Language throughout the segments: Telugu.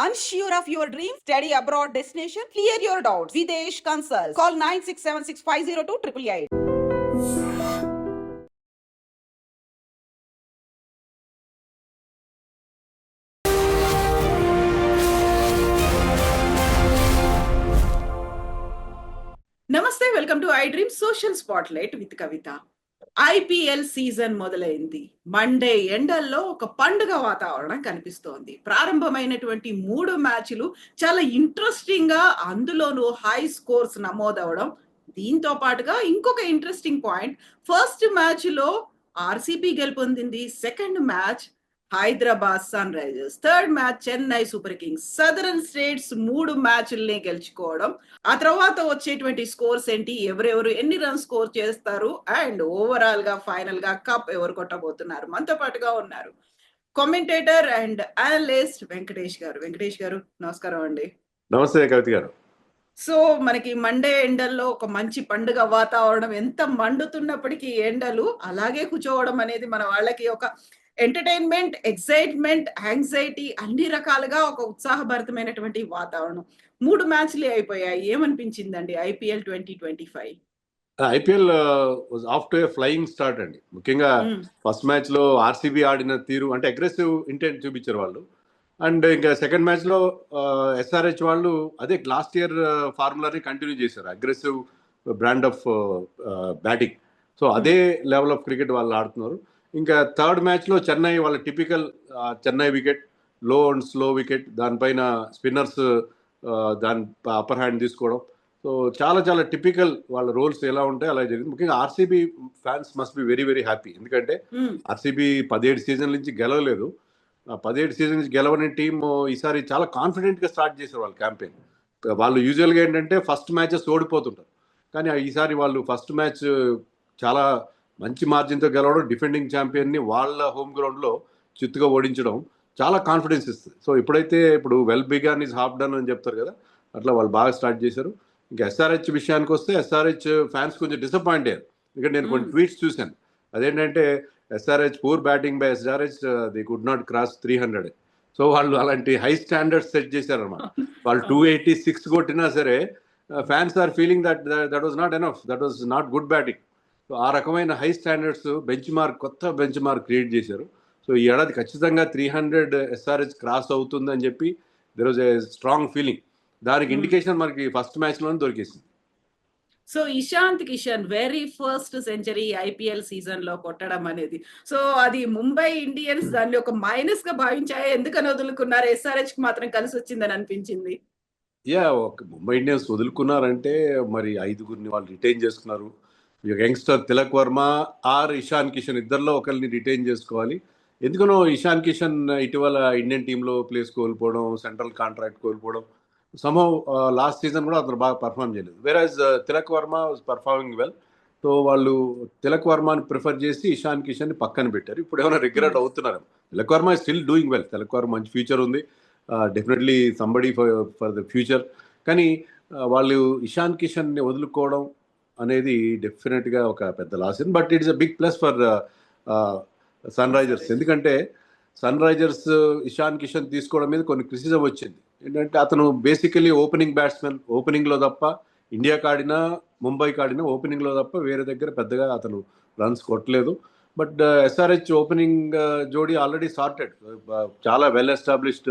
Unsure of your dream? Study abroad destination? Clear your doubts. Videsh Consult. Call 9676502888. నమస్తే, welcome to I dream social spotlight with Kavitha. IPL season మొదలైంది. మండే ఎండల్లో ఒక పండుగ వాతావరణం కనిపిస్తోంది. ప్రారంభమైనటువంటి 3 మ్యాచ్లు చాలా ఇంట్రెస్టింగ్ గా, అందులోనూ హై స్కోర్స్ నమోదవడం. దీంతో పాటుగా ఇంకొక ఇంట్రెస్టింగ్ పాయింట్, ఫస్ట్ మ్యాచ్ లో ఆర్సీబీ గెలుపొందింది. Second match Hyderabad Sunrisers, third match Chennai Super Kings. Southern states 3 మ్యాచ్ల్ని గెలుచుకోవడం. ఆ తర్వాత వచ్చేటువంటి స్కోర్స్ ఏంటి, ఎవరెవరు ఎన్ని రన్స్ స్కోర్ చేస్తారు, అండ్ ఓవరాల్ గా ఫైనల్ గా కప్ ఎవరు కొట్టబోతున్నారు. మనతో పాటుగా ఉన్నారు కామెంటేటర్ అండ్ అనలిస్ట్ వెంకటేష్ గారు. వెంకటేష్ గారు, నమస్కారం అండి. నమస్తే కవిత గారు. సో మనకి మండే ఎండల్లో ఒక మంచి పండుగ వాతావరణం, ఎంత మండుతున్నప్పటికీ ఎండలు అలాగే కూర్చోవడం అనేది మన వాళ్ళకి ఒక ఎంటర్టైన్మెంట్, ఎక్సైట్మెంట్, యాంగ్జైటీ, అన్ని రకాలుగా ఒక ఉత్సాహభరితమైనటువంటి వాతావరణం. 3 మ్యాచ్లే అయిపోయాయి. ఏమనిపించిందండి IPL 2025? IPL was off to a flying start అండి. ముఖ్యంగా ఫస్ట్ మ్యాచ్ లో ఆర్సీబీ ఆడిన తీరు అంటే అగ్రెసివ్ ఇంటెంట్ చూపించారు వాళ్ళు. అండ్ ఇంకా సెకండ్ మ్యాచ్ లో ఎస్ఆర్హెచ్ వాళ్ళు అదే లాస్ట్ ఇయర్ ఫార్ములాని కంటిన్యూ చేశారు, aggressive brand of batting. So అదే లెవెల్ ఆఫ్ క్రికెట్ వాళ్ళు ఆడుతున్నారు. ఇంకా థర్డ్ మ్యాచ్ లో చెన్నై వాళ్ళ టిపికల్ చెన్నై వికెట్, లో అండ్ స్లో వికెట్, దానిపైన స్పిన్నర్స్ దాని అప్పర్ హ్యాండ్ తీసుకోవడం. సో చాలా చాలా టిపికల్ వాళ్ళ రోల్స్ ఎలా ఉంటాయి అలా జరిగింది. ముఖ్యంగా RCB fans must be very very happy. ఎందుకంటే ఆర్సీబీ 17 సీజన్ నుంచి గెలవలేదు. 17 సీజన్ నుంచి గెలవని టీం ఈసారి చాలా కాన్ఫిడెంట్ గా స్టార్ట్ చేశారు వాళ్ళ క్యాంపెయిన్. వాళ్ళు యూజువల్ గా ఏంటంటే ఫస్ట్ మ్యాచెస్ ఓడిపోతుంటారు, కానీ ఈసారి వాళ్ళు ఫస్ట్ మ్యాచ్ చాలా మంచి మార్జిన్తో గెలవడం, డిఫెండింగ్ ఛాంపియన్ని వాళ్ళ హోమ్ గ్రౌండ్లో చిత్తుగా ఓడించడం చాలా కాన్ఫిడెన్స్ ఇస్తుంది. సో ఇప్పుడు well began is half done అని చెప్తారు కదా, అట్లా వాళ్ళు బాగా స్టార్ట్ చేశారు. ఇంకా ఎస్ఆర్హెచ్ విషయానికి వస్తే ఎస్ఆర్హెచ్ ఫ్యాన్స్ కొంచెం డిసప్పాయింట్ అయ్యారు. ఎందుకంటే నేను కొన్ని ట్వీట్స్ చూశాను. అదేంటంటే SRH poor batting by SRH, the could not cross 300. So వాళ్ళు అలాంటి హై స్టాండర్డ్స్ సెట్ చేశారన్నమాట. వాళ్ళు 286 కొట్టినా సరే fans are feeling that was not enough, that was not good batting. So ఆ రకమైన హై స్టాండర్డ్స్ కొత్త బెంచ్ మార్క్ క్రియేట్ చేశారు. సో ఈ ఏడాది ఖచ్చితంగా 300 ఎస్ఆర్హెచ్ క్రాస్ అవుతుందని చెప్పి there was a strong feeling. దానికి ఇండికేషన్ మనకి ఫస్ట్ మ్యాచ్ లోనే దొరికేసింది. So Ishan Kishan very first century IPL season లో కొట్టడం అనేది, సో అది ముంబై ఇండియన్స్ దాన్ని ఒక మైనస్ గా భావించాయా? ఎందుకని వదులుకున్నారు? ఎస్ఆర్హెచ్ కి మాత్రం కలిసి వచ్చిందని అనిపించింది. ముంబై ఇండియన్స్ వదులుకున్నారంటే మరి 5గురిని వాళ్ళు రిటైన్ చేసుకున్నారు. యంగ్స్టర్ తిలక్ వర్మ ఆర్ ఇషాన్ కిషన్ ఇద్దరిలో ఒకరిని రిటైన్ చేసుకోవాలి. ఎందుకనో ఇషాన్ కిషన్ ఇటీవల ఇండియన్ టీంలో ప్లేస్ కోల్పోవడం, సెంట్రల్ కాంట్రాక్ట్ కోల్పోవడం, సమ్హౌ లాస్ట్ సీజన్ కూడా అతను బాగా పర్ఫామ్ చేయలేదు. Whereas Tilak Varma was performing well. So వాళ్ళు తిలక్ వర్మని ప్రిఫర్ చేసి ఇషాన్ కిషన్ని పక్కన పెట్టారు. ఇప్పుడు ఏమైనా రిగ్రెట్ అవుతున్నారు? Tilak Varma still doing well. Tilak Varma మంచి ఫ్యూచర్ ఉంది, definitely somebody for the future. కానీ వాళ్ళు ఇషాన్ కిషన్ని వదులుకోవడం అనేది డెఫినెట్గా ఒక పెద్ద loss. But it is a big plus for Sunrisers. ఎందుకంటే సన్ రైజర్స్ ఇషాన్ కిషన్ తీసుకోవడం మీద కొన్ని క్రిటిసిజం వచ్చింది. ఏంటంటే అతను బేసికలీ ఓపెనింగ్ బ్యాట్స్మెన్. ఓపెనింగ్లో తప్ప, ఇండియాకి ఆడినా ముంబైకి ఆడినా ఓపెనింగ్లో తప్ప వేరే దగ్గర పెద్దగా అతను రన్స్ కొట్టలేదు. బట్ ఎస్ఆర్హెచ్ ఓపెనింగ్ జోడీ ఆల్రెడీ సార్టెడ్. చాలా well established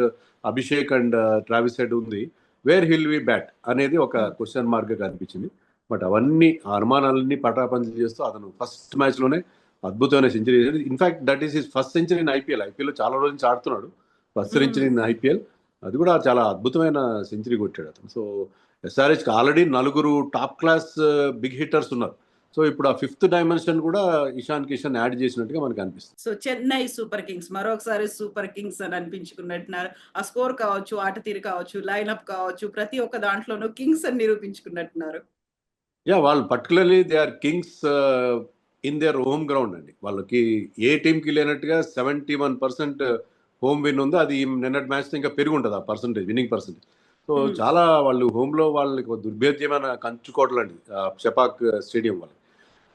Abhishek and Travis head ఉంది. వేర్ హిల్ వి బ్యాట్ అనేది ఒక క్వశ్చన్ మార్క్గా కనిపించింది. బట్ అవన్నీ అనుమానాలన్నీ పటాపంచలు చేస్తూ అతను ఫస్ట్ మ్యాచ్లోనే అద్భుతమైన సెంచరీ చేశాడు. In fact that is his first century in IPL. ఐపీఎల్లో చాలా రోజు నుంచి ఆడుతున్నాడు, ఫస్ట్ సెంచరీ ఇన్ ఐపీఎల్. అది కూడా చాలా అద్భుతమైన సెంచరీ కొట్టాడు అతను. సో ఎస్ఆర్హెచ్కి already 4 top class big hitters ఉన్నారు. సో ఇప్పుడు ఆ 5th డైమెన్షన్ కూడా ఇషాన్ కిషన్ యాడ్ చేసినట్టుగా మనకు అనిపిస్తుంది. సో చెన్నై సూపర్ కింగ్స్ మరొకసారి సూపర్ కింగ్స్ అని అనిపించుకున్నట్టున్నారు. ఆ స్కోర్ కావచ్చు, ఆట తీరు కావచ్చు, లైన్అప్ కావచ్చు, ప్రతి ఒక్క దాంట్లోనూ కింగ్స్ అని నిరూపించుకున్నట్టున్నారు. వాళ్ళు particularly they are kings in their home ground అండి. వాళ్ళకి ఏ టీంకి లేనట్టుగా 71% హోమ్ విన్ ఉంది. అది నిన్నటి మ్యాచ్తో ఇంకా పెరిగి ఉంటుంది ఆ పర్సంటేజ్, విన్నింగ్ పర్సంటేజ్. సో చాలా వాళ్ళు హోమ్లో వాళ్ళకి దుర్భేద్యమైన కంచుకోటలు అండి షపాక్ స్టేడియం వాళ్ళకి.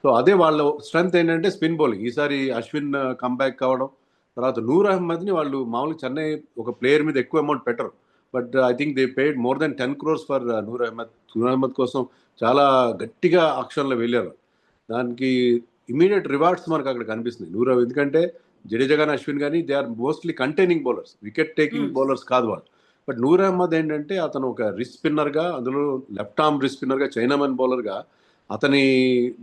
సో అదే వాళ్ళ స్ట్రెంత్ ఏంటంటే స్పిన్ బౌలింగ్. ఈసారి అశ్విన్ కమ్బ్యాక్ కావడం, తర్వాత నూర్ అహ్మద్ని వాళ్ళు మామూలుగా చెన్నై ఒక ప్లేయర్ మీద ఎక్కువ అమౌంట్ పెట్టరు. But I think they paid more than 10 crores for Noor Ahmad. Noor Ahmad కోసం చాలా గట్టిగా ఆక్షన్లో వెళ్ళారు. దానికి ఇమీడియట్ రివార్డ్స్ మనకు అక్కడ కనిపిస్తుంది. ఎందుకంటే జడేజా కానీ అశ్విన్ కానీ they are mostly containing bowlers, wicket taking bowlers కాదు వాళ్ళు. బట్ నూర్ అహ్మద్ ఏంటంటే అతను ఒక రిస్ట్ స్పిన్నర్గా, అందులో లెఫ్ట్ ఆర్మ్ రిస్ట్ స్పిన్నర్గా, చైనామన్ బౌలర్గా అతని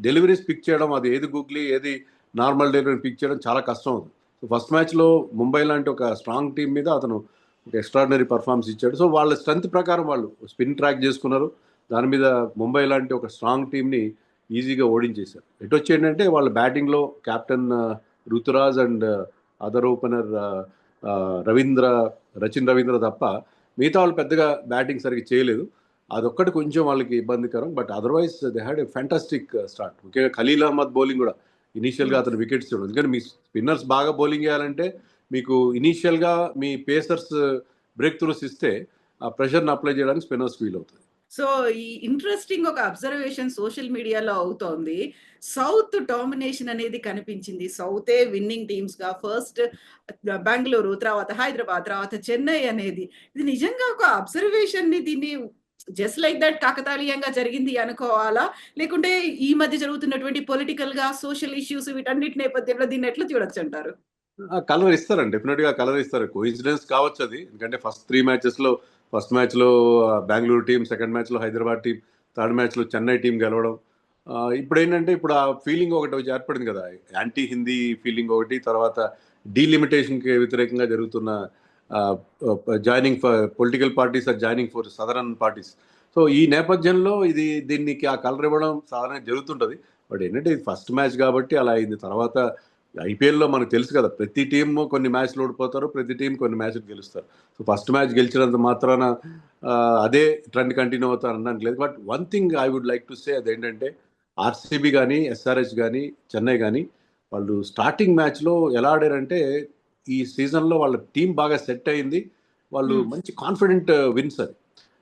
డెలివరీస్ పిక్ చేయడం, అది ఏది గూగ్లీ ఏది నార్మల్ డెలివరీ పిక్ చేయడం చాలా కష్టం అవుతుంది. సో ఫస్ట్ మ్యాచ్లో ముంబై లాంటి ఒక స్ట్రాంగ్ టీం మీద అతను ఒక ఎక్స్ట్రాడినరీ పర్ఫార్మెన్స్ ఇచ్చాడు. సో వాళ్ళ స్ట్రెంత్ ప్రకారం వాళ్ళు స్పిన్ ట్రాక్ చేసుకున్నారు. దాని మీద ముంబై లాంటి ఒక స్ట్రాంగ్ టీంని ఈజీగా ఓడించేశారు. ఎటు వచ్చి ఏంటంటే వాళ్ళ బ్యాటింగ్లో captain Ruturaj and other opener Rachin Ravindra తప్ప మిగతా వాళ్ళు పెద్దగా బ్యాటింగ్ సరిగ్గా చేయలేదు. అదొక్కటి కొంచెం వాళ్ళకి ఇబ్బందికరం. But otherwise they had a fantastic start. ముఖ్యంగా ఖలీల్ అహ్మద్ బౌలింగ్ కూడా ఇనీషియల్గా అతను వికెట్స్ ఇవ్వడం. ఎందుకంటే మీ స్పిన్నర్స్ బాగా బౌలింగ్ చేయాలంటే మీకు ఇనీషియల్గా మీ పేసర్స్ బ్రేక్ త్రూస్ ఇస్తే ఆ ప్రెషర్ని అప్లై చేయడానికి స్పిన్నర్స్ ఫీల్ అవుతుంది. సో ఈ ఇంట్రెస్టింగ్ ఒక అబ్జర్వేషన్ సోషల్ మీడియాలో అవుతోంది. సౌత్ డామినేషన్ అనేది కనిపించింది. సౌతే విన్నింగ్ టీమ్స్ గా ఫస్ట్ బెంగళూరు, తర్వాత హైదరాబాద్, తర్వాత చెన్నై అనేది. ఇది నిజంగా ఒక అబ్జర్వేషన్ ని దీన్ని జస్ట్ లైక్ దట్ కాకతాళీయంగా జరిగింది అనుకోవాలా, లేకుంటే ఈ మధ్య జరుగుతున్నటువంటి పొలిటికల్ గా సోషల్ ఇష్యూస్ వీటన్నిటి నేపథ్యంలో దీన్ని ఎట్లా చూడొచ్చు అంటారు? కలర్ ఇస్తారండి, డెఫినెట్గా కలర్ ఇస్తారు. కోఇన్సిడెన్స్ కావచ్చు అది. ఎందుకంటే ఫస్ట్ మ్యాచ్లో బెంగళూరు టీం, సెకండ్ మ్యాచ్లో హైదరాబాద్ టీం, థర్డ్ మ్యాచ్లో చెన్నై టీం గెలవడం. ఇప్పుడు ఏంటంటే ఇప్పుడు ఆ ఫీలింగ్ ఒకటి ఏర్పడింది కదా, యాంటీ హిందీ ఫీలింగ్ ఒకటి, తర్వాత డీలిమిటేషన్కి వ్యతిరేకంగా జరుగుతున్న joining for political parties or joining for southern parties. So ఈ నేపథ్యంలో దీనికి ఆ కలర్ ఇవ్వడం సాధారణంగా జరుగుతుంటుంది. బట్ ఏంటంటే ఇది ఫస్ట్ మ్యాచ్ కాబట్టి అలా అయింది. తర్వాత ఐపీఎల్లో మనకు తెలుసు కదా, ప్రతి టీం కొన్ని మ్యాచ్లు ఓడిపోతారు, ప్రతి టీం కొన్ని మ్యాచ్లు గెలుస్తారు. సో ఫస్ట్ మ్యాచ్ గెలిచినంత మాత్రాన అదే ట్రెండ్ కంటిన్యూ అవుతారు అనడానికి లేదు. But one thing I would like to say అదేంటంటే ఆర్సీబీ కానీ, ఎస్ఆర్హెచ్ కానీ, చెన్నై కానీ వాళ్ళు స్టార్టింగ్ మ్యాచ్లో ఎలా ఆడారంటే ఈ సీజన్లో వాళ్ళ టీం బాగా సెట్ అయింది. వాళ్ళు మంచి కాన్ఫిడెంట్ విన్స్ అది.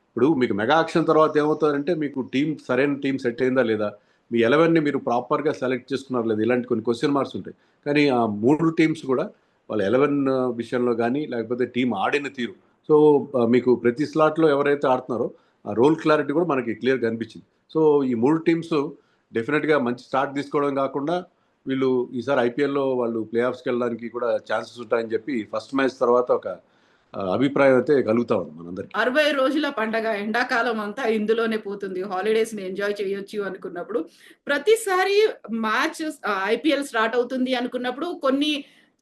ఇప్పుడు మీకు మెగా ఆక్షన్ తర్వాత ఏమవుతుందంటే మీకు సరైన టీం సెట్ అయిందా లేదా, మీ 11ని మీరు ప్రాపర్గా సెలెక్ట్ చేసుకున్నారు లేదా, ఇలాంటి కొన్ని క్వశ్చన్ మార్క్స్ ఉంటాయి. కానీ ఆ 3 టీమ్స్ కూడా వాళ్ళ 11 విషయంలో కానీ, లేకపోతే టీం ఆడిన తీరు, సో మీకు ప్రతి స్లాట్లో ఎవరైతే ఆడుతున్నారో ఆ రోల్ క్లారిటీ కూడా మనకి క్లియర్గా అనిపించింది. సో ఈ 3 టీమ్స్ డెఫినెట్గా మంచి స్టార్ట్ తీసుకోవడం కాకుండా వీళ్ళు ఈసారి ఐపీఎల్లో వాళ్ళు ప్లే ఆఫ్స్కి వెళ్ళడానికి కూడా ఛాన్సెస్ ఉంటాయని చెప్పి ఫస్ట్ మ్యాచ్ తర్వాత ఒక అభిప్రాయం అయితే కలుగుతా ఉంది మనందరికి. 60 రోజుల పండగ, ఎండాకాలం అంతా ఇందులోనే పోతుంది, హాలిడేస్ ని ఎంజాయ్ చేయొచ్చు అనుకున్నప్పుడు ప్రతిసారి మ్యాచ్ ఐపీఎల్ స్టార్ట్ అవుతుంది అనుకున్నప్పుడు కొన్ని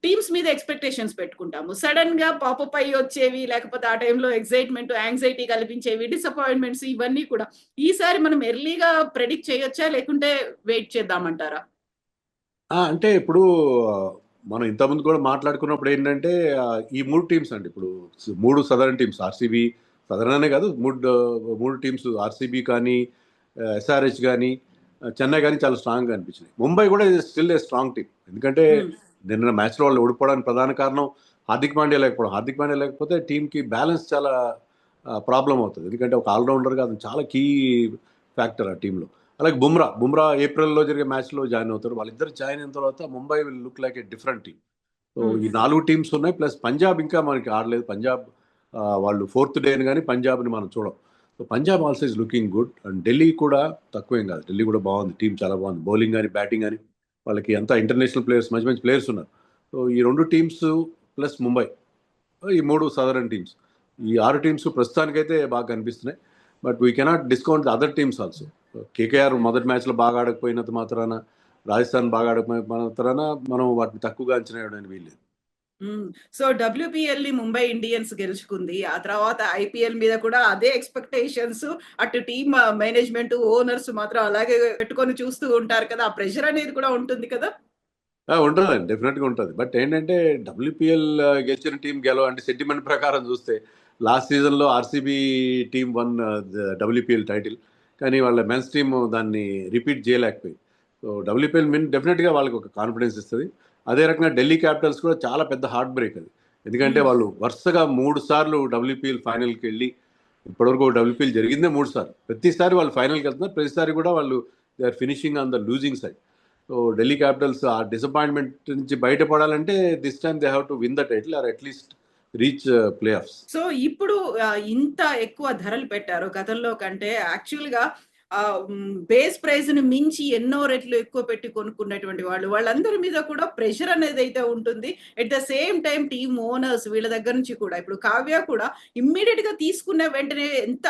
టీమ్స్ మీద ఎక్స్పెక్టేషన్స్ పెట్టుకుంటాము. సడన్ గా పాపప్ అయ్యి వచ్చేవి, లేకపోతే ఆ టైంలో ఎక్సైట్మెంట్, యాంగ్జైటీ కల్పించేవి, డిసప్పాయింట్మెంట్స్ ఇవన్నీ కూడా ఈసారి మనం ఎర్లీగా ప్రెడిక్ట్ చేయొచ్చా, లేకుంటే వెయిట్ చేద్దామంటారా? అంటే ఇప్పుడు మనం ఇంతకుముందు కూడా మాట్లాడుకున్నప్పుడు ఏంటంటే ఈ 3 టీమ్స్ అండి, ఇప్పుడు 3 సదరన్ టీమ్స్, ఆర్సీబీ సదరన్ అనే కాదు, 3 టీమ్స్ ఆర్సీబీ కానీ, ఎస్ఆర్హెచ్ కానీ, చెన్నై కానీ చాలా స్ట్రాంగ్గా అనిపించినాయి. ముంబై కూడా స్టిల్ ఏ స్ట్రాంగ్ టీం. ఎందుకంటే నిన్న మ్యాచ్లో వాళ్ళు ఓడిపోవడానికి ప్రధాన కారణం హార్దిక్ పాండ్యా లేకపోవడం. హార్దిక్ పాండ్యా లేకపోతే టీంకి బ్యాలెన్స్ చాలా ప్రాబ్లం అవుతుంది. ఎందుకంటే ఒక ఆల్రౌండర్గా అది చాలా కీ ఫ్యాక్టర్ ఆ టీంలో. అలాగే బుమ్రా ఏప్రిల్లో జరిగే మ్యాచ్లో జాయిన్ అవుతారు. వాళ్ళిద్దరు జాయిన్ అయిన తర్వాత Mumbai will look like a different team. So ఈ 4 టీమ్స్ ఉన్నాయి, ప్లస్ పంజాబ్ ఇంకా మనకి ఆడలేదు. పంజాబ్ వాళ్ళు 4th డే కానీ పంజాబ్ని మనం చూడం. So Punjab also is looking good. And Delhi కూడా తక్కువేం కాదు, ఢిల్లీ కూడా బాగుంది, టీం చాలా బాగుంది, బౌలింగ్ కానీ బ్యాటింగ్ కానీ వాళ్ళకి అంతా ఇంటర్నేషనల్ ప్లేయర్స్, మంచి మంచి ప్లేయర్స్ ఉన్నారు. సో ఈ 2 టీమ్స్ ప్లస్ ముంబై, ఈ 3 సదరన్ టీమ్స్, ఈ 6 టీమ్స్ ప్రస్తుతానికైతే బాగా కనిపిస్తున్నాయి. But we cannot discount the other teams also. KKR మొదటి మ్యాచ్లో బాగా ఆడకపోయినంత మాత్రాన, రాజస్థాన్ బాగా ఆడకపోయిన మాత్రాన మనం వాటిని తక్కువగా అంచనా వేయడానికి వీల్లేదు. సో డబ్ల్యూపీఎల్ ని ముంబై ఇండియన్స్ గెలుచుకుంది. ఆ తర్వాత ఐపీఎల్ మీద కూడా అదే ఎక్స్పెక్టేషన్స్, అటు టీమ్ మేనేజ్మెంట్, ఓనర్స్ మాత్రం అలాగే పెట్టుకొని చూస్తూ ఉంటారు కదా, ఆ ప్రెషర్ అనేది కూడా ఉంటుంది కదా. ఉంటుందండి, డెఫినెట్గా ఉంటుంది. బట్ ఏంటంటే డబ్ల్యూపీఎల్ గెలిచిన టీం అంటే సెంటిమెంట్ ప్రకారం చూస్తే లాస్ట్ సీజన్లో RCB team one WPL title, కానీ వాళ్ళ మెన్స్ టీం దాన్ని రిపీట్ చేయలేకపోయింది. సో డబ్ల్యూపీఎల్ విన్ డెఫినెట్గా వాళ్ళకి ఒక కాన్ఫిడెన్స్ ఇస్తుంది. అదే రకంగా ఢిల్లీ క్యాపిటల్స్ కూడా చాలా పెద్ద హార్ట్ బ్రేక్ అది. ఎందుకంటే వాళ్ళు వరుసగా 3 సార్లు డబ్ల్యూపీఎల్ ఫైనల్కి వెళ్ళి, ఇప్పటివరకు డబ్ల్యూపీఎల్ జరిగిందే 3 సార్లు, ప్రతిసారి వాళ్ళు ఫైనల్కి వెళ్తున్నారు, ప్రతిసారి కూడా వాళ్ళు they are finishing on the losing side. So Delhi capitals ఆ డిసప్పాయింట్మెంట్ నుంచి బయటపడాలంటే this time they have to win the title or at least reach play offs. So ఇప్పుడు ఇంత ఎక్కువ ధరలు పెట్టారు గతంలో కంటే. యాక్చువల్‌గా బేస్ ప్రైస్‌ని మించి ఎన్నో రెట్లు ఎక్కువ పెట్టి కొనుక్కున్నటువంటి వాళ్ళందరి మీద కూడా ప్రెషర్ అనేదైతే ఉంటుంది. At the same time team owners వీళ్ళ దగ్గర నుంచి కూడా ఇప్పుడు కావ్య కూడా ఇమ్మీడియేట్‌గా తీసుకున్న వెంటనే ఎంత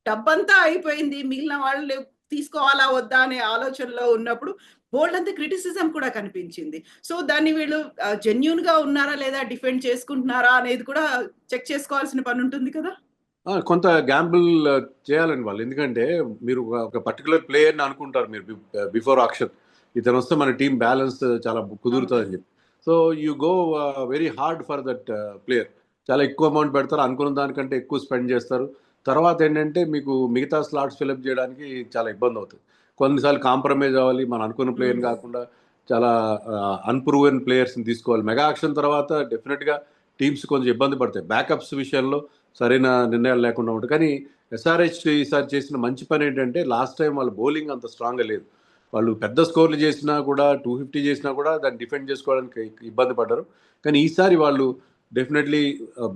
డబ్బంతా అయిపోయింది. మిగిలిన వాళ్ళు తీసుకోవాలా వద్దా అనే ఆలోచనలో ఉన్నప్పుడు బోలెడంత క్రిటిసిజం కూడా కనిపించింది. సో దాన్ని వీళ్ళు జెన్యూన్‌గా ఉన్నారా లేదా డిఫెండ్ చేసుకుంటున్నారా అనేది కూడా చెక్ చేసుకోవాల్సిన పని ఉంటుంది కదా! కొంత గ్యాంబుల్ చేయాలండి వాళ్ళు. ఎందుకంటే మీరు ఒక పర్టికులర్ ప్లేయర్‌ని అనుకుంటారు మీరు బిఫోర్ ఆక్షన్. ఇతను వస్తే మన టీమ్ బ్యాలెన్స్ చాలా కుదురుతుందని చెప్పి. So you go very hard for that player. చాలా ఎక్కువ అమౌంట్ పెడతారు. అనుకున్న దానికంటే ఎక్కువ స్పెండ్ చేస్తారు. తర్వాత ఏంటంటే మీకు మిగతా స్లాట్స్ ఫిలప్ చేయడానికి చాలా ఇబ్బంది అవుతుంది. కొన్నిసార్లు కాంప్రమైజ్ అవ్వాలి. మనం అనుకున్న ప్లేయర్ని కాకుండా చాలా అన్‌ప్రూవెన్ ప్లేయర్స్‌ని తీసుకోవాలి. మెగా ఆక్షన్ తర్వాత డెఫినెట్‌గా టీమ్స్ కొంచెం ఇబ్బంది పడతాయి. బ్యాకప్స్ విషయంలో సరైన నిర్ణయాలు లేకుండా ఉంటాయి. కానీ ఎస్ఆర్హెచ్ ఈసారి చేసిన మంచి పని ఏంటంటే లాస్ట్ టైం వాళ్ళ బౌలింగ్ అంత స్ట్రాంగ్గా లేదు. వాళ్ళు పెద్ద స్కోర్లు చేసినా కూడా 250 చేసినా కూడా దాన్ని డిఫెండ్ చేసుకోవడానికి ఇబ్బంది పడ్డారు. కానీ ఈసారి వాళ్ళు డెఫినెట్లీ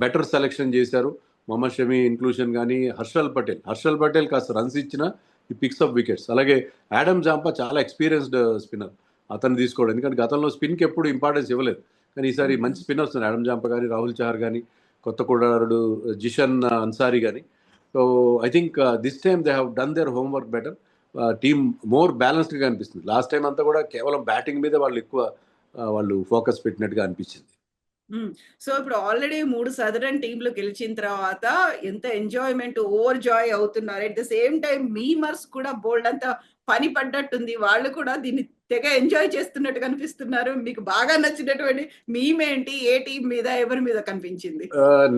బెటర్ సెలెక్షన్ చేశారు. మొహమ్మద్ షమీ ఇంక్లూషన్ కానీ హర్షల్ పటేల్ కాస్త రన్స్ ఇచ్చిన ఈ పిక్స్ అప్ వికెట్స్. అలాగే యాడమ్ జాంపా చాలా ఎక్స్పీరియన్స్డ్ స్పిన్నర్. అతను తీసుకోవడం ఎందుకంటే గతంలో స్పిన్కి ఎప్పుడు ఇంపార్టెన్స్ ఇవ్వలేదు. కానీ ఈసారి మంచి స్పిన్నర్స్ ఉన్నారు. యాడమ్ జాంపా కానీ, రాహుల్ చహర్ కానీ, కొత్త కుడారుడు జిషన్ అన్సారీ కానీ. So I think this time they have done there homework better. Team more బ్యాలెన్స్డ్గా అనిపిస్తుంది. లాస్ట్ టైం అంతా కూడా కేవలం బ్యాటింగ్ మీద వాళ్ళు ఎక్కువ వాళ్ళు ఫోకస్ పెట్టినట్టుగా అనిపించింది. సో ఇప్పుడు ఆల్రెడీ 3 సదరన్ టీంలు గెలిచిన తర్వాత ఎంత ఎంజాయ్మెంట్ ఓవర్ జాయ్ అవుతున్నారు. At the same time memers కూడా బోల్డంత పని పడ్డట్టుంది. వాళ్ళు కూడా దీన్ని తెగ ఎంజాయ్ చేస్తున్నట్టు కనిపిస్తున్నారు. మీకు బాగా నచ్చినటువంటి మీమ్ ఏంటి? ఏ టీం మీద ఎవరి మీద కనిపించింది?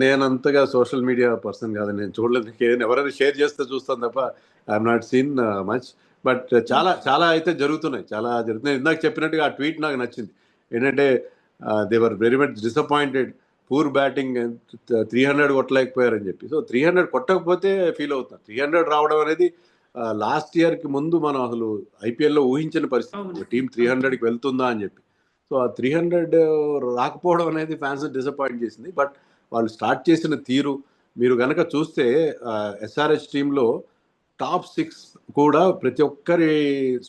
నేను అంతగా సోషల్ మీడియా పర్సన్ కాదు. నేను చూడలేదు. ఎవరైనా షేర్ చేస్తే చూస్తాను తప్ప I'm not seen much. But చాలా అయితే జరుగుతున్నాయి. ఇందాక చెప్పినట్టుగా ఆ ట్వీట్ నాకు నచ్చింది. ఏంటంటే they were very much disappointed. Poor batting 300 కొట్టలేకపోయారని చెప్పి. సో 300 కొట్టకపోతే ఫీల్ అవుతున్నారు. 300 రావడం అనేది లాస్ట్ ఇయర్కి ముందు మనం అసలు ఐపీఎల్లో ఊహించిన పరిస్థితి. టీం 300కి వెళ్తుందా అని చెప్పి. సో ఆ 300 రాకపోవడం అనేది ఫ్యాన్స్ డిసప్పాయింట్ చేసింది. బట్ వాళ్ళు స్టార్ట్ చేసిన తీరు మీరు కనుక చూస్తే ఎస్ఆర్హెచ్ టీంలో టాప్ 6 కూడా ప్రతి ఒక్కరి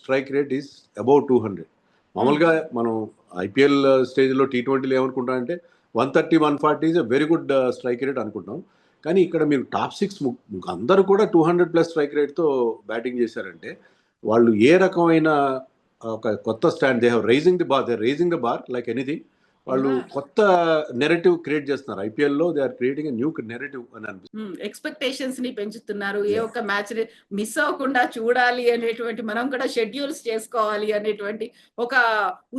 స్ట్రైక్ రేట్ ఈస్ అబౌవ్ 200. మామూలుగా మనం ఐపీఎల్ స్టేజ్లో T20లో ఏమనుకుంటామంటే 130, 140 is very good strike rate అనుకుంటాం. కానీ ఇక్కడ మీరు టాప్ 6 అందరూ కూడా 200+ స్ట్రైక్ రేట్తో బ్యాటింగ్ చేశారంటే వాళ్ళు ఏ రకమైన ఒక కొత్త stand they have raising the bar like anything. వాళ్ళు కొత్త నెరేటివ్ క్రియేట్ చేస్తున్నారు. ఐపీఎల్లో they are creating new narrative అని అనిపిస్తుంది. ఎక్స్పెక్టేషన్స్ ని పెంచుతున్నారు. ఏ ఒక్క మ్యాచ్ మిస్ అవ్వకుండా చూడాలి అనేటువంటి, మనం కూడా షెడ్యూల్స్ చేసుకోవాలి అనేటువంటి ఒక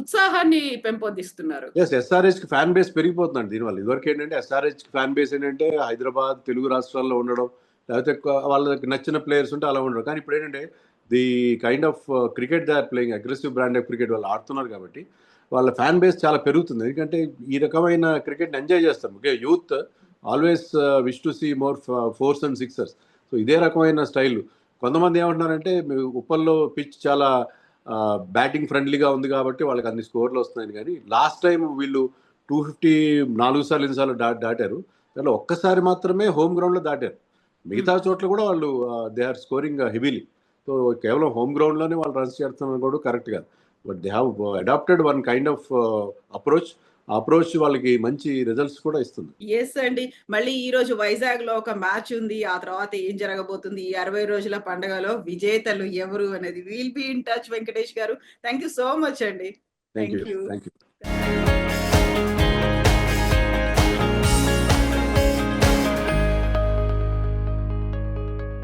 ఉత్సాహాన్ని పెంపొందిస్తున్నారు. ఎస్ఆర్హెచ్ కి ఫ్యాన్ బేస్ పెరిగిపోతుందండి దీనివల్ల. ఇదివరకు ఏంటంటే ఎస్ఆర్హెచ్ కి ఫ్యాన్ బేస్ ఏంటంటే హైదరాబాద్, తెలుగు రాష్ట్రాల్లో ఉండడం, లేకపోతే వాళ్ళకి నచ్చిన ప్లేయర్స్ ఉంటే అలా ఉండడం. కానీ ఇప్పుడు ఏంటంటే the kind of cricket they are playing, aggressive brand of cricket వాళ్ళు ఆడుతున్నారు కాబట్టి వాళ్ళ ఫ్యాన్ బేస్ చాలా పెరుగుతుంది. ఎందుకంటే ఈ రకమైన క్రికెట్ని ఎంజాయ్ చేస్తారు. ముఖ్యంగా youth always wish to see more 4s and 6s. So ఇదే రకమైన స్టైల్. కొంతమంది ఏమంటున్నారంటే ఉప్పల్లో పిచ్ చాలా బ్యాటింగ్ ఫ్రెండ్లీగా ఉంది కాబట్టి వాళ్ళకి అన్ని స్కోర్లు వస్తున్నాయి. కానీ లాస్ట్ టైం వీళ్ళు 250 4 సార్లు 5 సార్లు దాటారు. దాంట్లో ఒక్కసారి మాత్రమే హోమ్ గ్రౌండ్లో దాటారు. మిగతా చోట్ల కూడా వాళ్ళు they are scoring heavily. So కేవలం హోమ్ గ్రౌండ్లోనే వాళ్ళు రన్స్ చేస్తున్నారు కూడా కరెక్ట్ కాదు. But they have adapted one kind of approach వాళ్ళకి మంచి రిజల్ట్స్ కూడా ఇస్తుంది. ఎస్ అండి. మళ్ళీ ఈ రోజు వైజాగ్ లో ఒక మ్యాచ్ ఉంది. ఆ తర్వాత ఏం జరగబోతుంది, ఈ 60 రోజుల పండుగలో విజేతలు ఎవరు అనేది will be in touch. Venkatesh గారు, థ్యాంక్ యూ సో మచ్ అండి. Thank you.